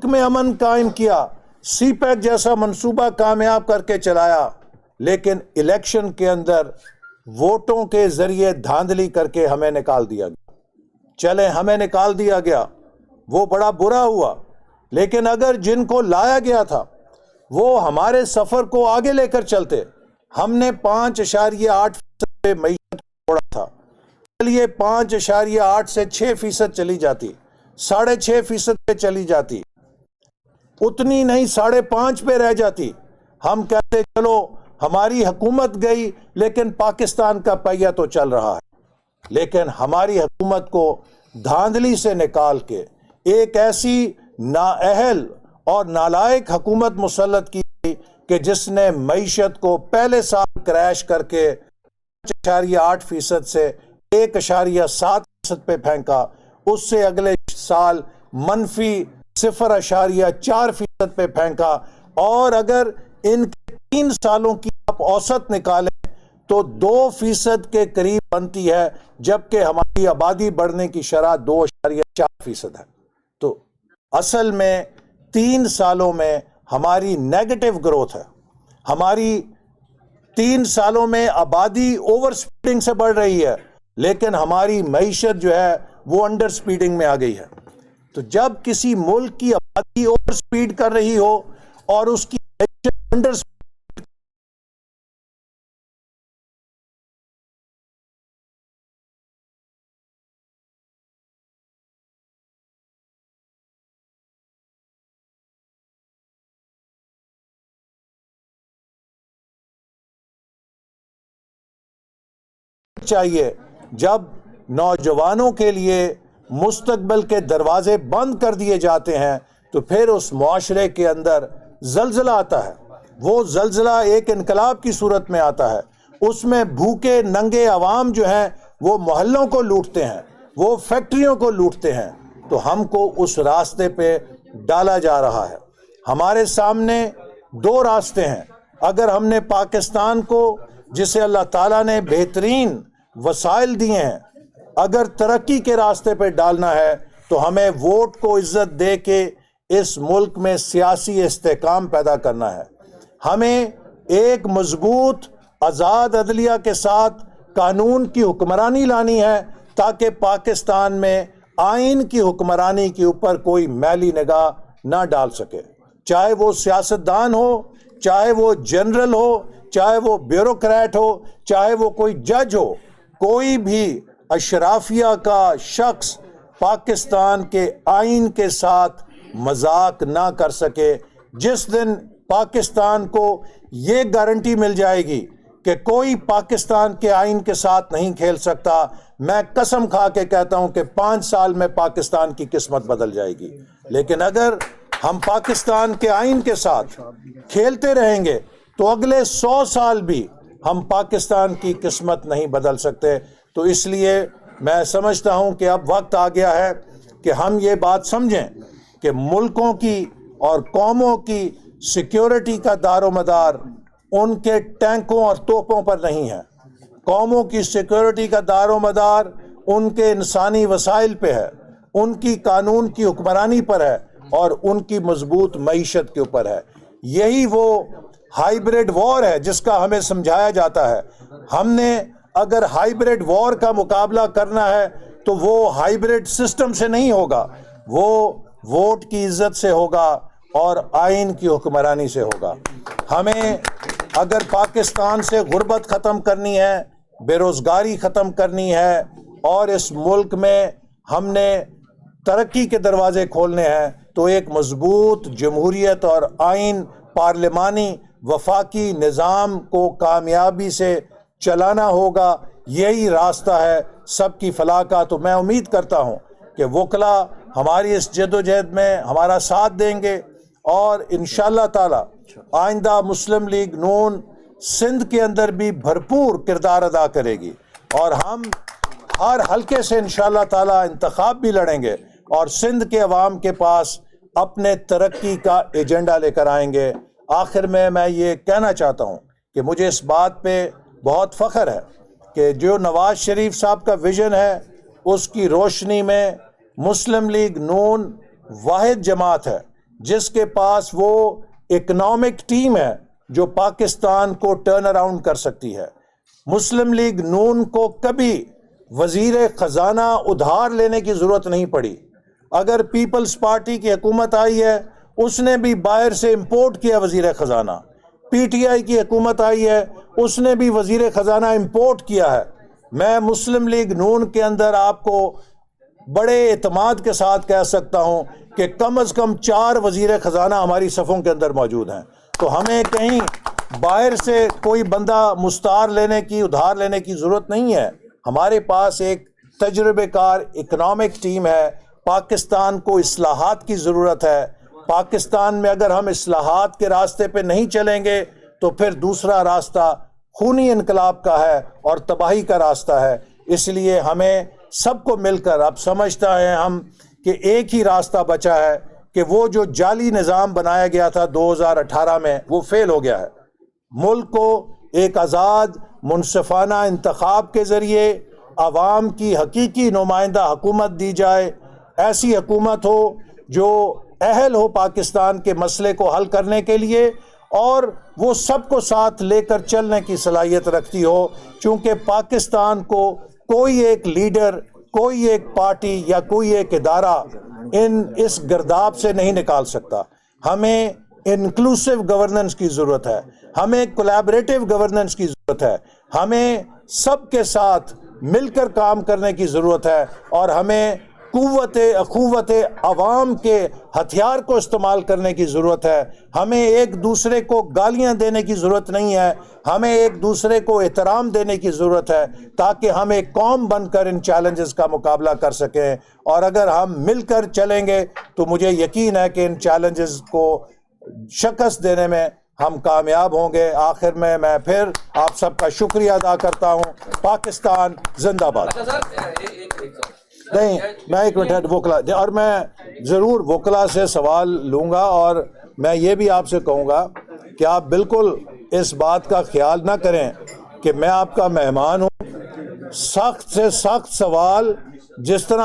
ملک میں امن قائم کیا، سی پیک جیسا منصوبہ کامیاب کر کے چلایا، لیکن الیکشن کے اندر ووٹوں کے ذریعے دھاندلی کر کے ہمیں نکال دیا گیا۔ چلیں ہمیں نکال دیا گیا، وہ بڑا برا ہوا، لیکن اگر جن کو لایا گیا تھا وہ ہمارے سفر کو آگے لے کر چلتے، ہم نے 5.8% پہ معیشت کو چھوڑا تھا، چلیے 5.8 سے 6% چلی جاتی، 6.5% پہ چلی جاتی، اتنی نہیں 5.5 پہ رہ جاتی، ہم کہتے چلو ہماری حکومت گئی لیکن پاکستان کا پہیہ تو چل رہا ہے۔ لیکن ہماری حکومت کو دھاندلی سے نکال کے ایک ایسی نااہل اور نالائق حکومت مسلط کی گئی کہ جس نے معیشت کو پہلے سال کریش کر کے 5.8% سے 1.7% پہ پھینکا، اس سے اگلے سال منفی 0.4% پہ پھینکا، اور اگر ان کے 3 سالوں کی آپ اوسط نکالیں تو 2% کے قریب بنتی ہے، جبکہ ہماری آبادی بڑھنے کی شرح 2.4% ہے۔ تو اصل میں 3 سالوں میں ہماری نیگیٹو گروتھ ہے، ہماری 3 سالوں میں آبادی اوور سپیڈنگ سے بڑھ رہی ہے، لیکن ہماری معیشت جو ہے وہ انڈر سپیڈنگ میں آ گئی ہے۔ تو جب کسی ملک کی آبادی اوور سپیڈ کر رہی ہو اور اس کی معیشت انڈر چاہیے، جب نوجوانوں کے لیے مستقبل کے دروازے بند کر دیے جاتے ہیں تو پھر اس معاشرے کے اندر زلزلہ آتا ہے۔ وہ زلزلہ ایک انقلاب کی صورت میں آتا ہے، اس میں بھوکے ننگے عوام جو ہیں وہ محلوں کو لوٹتے ہیں، وہ فیکٹریوں کو لوٹتے ہیں، تو ہم کو اس راستے پہ ڈالا جا رہا ہے۔ ہمارے سامنے 2 راستے ہیں۔ اگر ہم نے پاکستان کو، جسے اللہ تعالیٰ نے بہترین وسائل دیے ہیں، اگر ترقی کے راستے پہ ڈالنا ہے تو ہمیں ووٹ کو عزت دے کے اس ملک میں سیاسی استحکام پیدا کرنا ہے۔ ہمیں ایک مضبوط آزاد عدلیہ کے ساتھ قانون کی حکمرانی لانی ہے تاکہ پاکستان میں آئین کی حکمرانی کے اوپر کوئی میلی نگاہ نہ ڈال سکے، چاہے وہ سیاستدان ہو، چاہے وہ جنرل ہو، چاہے وہ بیوروکریٹ ہو، چاہے وہ کوئی جج ہو، کوئی بھی اشرافیہ کا شخص پاکستان کے آئین کے ساتھ مذاق نہ کر سکے۔ جس دن پاکستان کو یہ گارنٹی مل جائے گی کہ کوئی پاکستان کے آئین کے ساتھ نہیں کھیل سکتا، میں قسم کھا کے کہتا ہوں کہ 5 سال میں پاکستان کی قسمت بدل جائے گی۔ لیکن اگر ہم پاکستان کے آئین کے ساتھ کھیلتے رہیں گے تو اگلے 100 سال بھی ہم پاکستان کی قسمت نہیں بدل سکتے۔ تو اس لیے میں سمجھتا ہوں کہ اب وقت آ گیا ہے کہ ہم یہ بات سمجھیں کہ ملکوں کی اور قوموں کی سیکیورٹی کا دار و مدار ان کے ٹینکوں اور توپوں پر نہیں ہے۔ قوموں کی سیکیورٹی کا دار و مدار ان کے انسانی وسائل پہ ہے، ان کی قانون کی حکمرانی پر ہے، اور ان کی مضبوط معیشت کے اوپر ہے۔ یہی وہ ہائیبریڈ وار ہے جس کا ہمیں سمجھایا جاتا ہے۔ ہم نے اگر ہائیبریڈ وار کا مقابلہ کرنا ہے تو وہ ہائیبریڈ سسٹم سے نہیں ہوگا، وہ ووٹ کی عزت سے ہوگا اور آئین کی حکمرانی سے ہوگا۔ ہمیں اگر پاکستان سے غربت ختم کرنی ہے، بے روزگاری ختم کرنی ہے، اور اس ملک میں ہم نے ترقی کے دروازے کھولنے ہیں تو ایک مضبوط جمہوریت اور آئین پارلیمانی وفاقی نظام کو کامیابی سے چلانا ہوگا۔ یہی راستہ ہے سب کی فلاح کا۔ تو میں امید کرتا ہوں کہ وکلا ہماری اس جدوجہد میں ہمارا ساتھ دیں گے، اور انشاءاللہ تعالی آئندہ مسلم لیگ نون سندھ کے اندر بھی بھرپور کردار ادا کرے گی، اور ہم ہر حلقے سے انشاءاللہ تعالی انتخاب بھی لڑیں گے اور سندھ کے عوام کے پاس اپنے ترقی کا ایجنڈا لے کر آئیں گے۔ آخر میں یہ کہنا چاہتا ہوں کہ مجھے اس بات پہ بہت فخر ہے کہ جو نواز شریف صاحب کا ویژن ہے اس کی روشنی میں مسلم لیگ نون واحد جماعت ہے جس کے پاس وہ اکنامک ٹیم ہے جو پاکستان کو ٹرن اراؤنڈ کر سکتی ہے۔ مسلم لیگ نون کو کبھی وزیر خزانہ ادھار لینے کی ضرورت نہیں پڑی۔ اگر پیپلز پارٹی کی حکومت آئی ہے اس نے بھی باہر سے امپورٹ کیا وزیر خزانہ، پی ٹی آئی کی حکومت آئی ہے اس نے بھی وزیر خزانہ امپورٹ کیا ہے۔ میں مسلم لیگ نون کے اندر آپ کو بڑے اعتماد کے ساتھ کہہ سکتا ہوں کہ کم از کم 4 وزیر خزانہ ہماری صفوں کے اندر موجود ہیں، تو ہمیں کہیں باہر سے کوئی بندہ مستعار لینے کی، ادھار لینے کی ضرورت نہیں ہے۔ ہمارے پاس ایک تجربہ کار اکنامک ٹیم ہے۔ پاکستان کو اصلاحات کی ضرورت ہے۔ پاکستان میں اگر ہم اصلاحات کے راستے پہ نہیں چلیں گے تو پھر دوسرا راستہ خونی انقلاب کا ہے اور تباہی کا راستہ ہے۔ اس لیے ہمیں سب کو مل کر، اب سمجھتا ہے ہم کہ ایک ہی راستہ بچا ہے کہ وہ جو جعلی نظام بنایا گیا تھا 2018 میں وہ فیل ہو گیا ہے۔ ملک کو ایک آزاد منصفانہ انتخاب کے ذریعے عوام کی حقیقی نمائندہ حکومت دی جائے، ایسی حکومت ہو جو اہل ہو پاکستان کے مسئلے کو حل کرنے کے لیے اور وہ سب کو ساتھ لے کر چلنے کی صلاحیت رکھتی ہو، چونکہ پاکستان کو کوئی ایک لیڈر، کوئی ایک پارٹی یا کوئی ایک ادارہ اس گرداب سے نہیں نکال سکتا۔ ہمیں انکلوسیو گورننس کی ضرورت ہے، ہمیں کولیبریٹو گورننس کی ضرورت ہے، ہمیں سب کے ساتھ مل کر کام کرنے کی ضرورت ہے، اور ہمیں اخوت عوام کے ہتھیار کو استعمال کرنے کی ضرورت ہے۔ ہمیں ایک دوسرے کو گالیاں دینے کی ضرورت نہیں ہے، ہمیں ایک دوسرے کو احترام دینے کی ضرورت ہے تاکہ ہم ایک قوم بن کر ان چیلنجز کا مقابلہ کر سکیں۔ اور اگر ہم مل کر چلیں گے تو مجھے یقین ہے کہ ان چیلنجز کو شکست دینے میں ہم کامیاب ہوں گے۔ آخر میں پھر آپ سب کا شکریہ ادا کرتا ہوں۔ پاکستان زندہ باد۔ نہیں، میں ایک منٹ وکلا، اور میں ضرور وکلا سے سوال لوں گا، اور میں یہ بھی آپ سے کہوں گا کہ آپ بالکل اس بات کا خیال نہ کریں کہ میں آپ کا مہمان ہوں۔ سخت سے سخت سوال جس طرح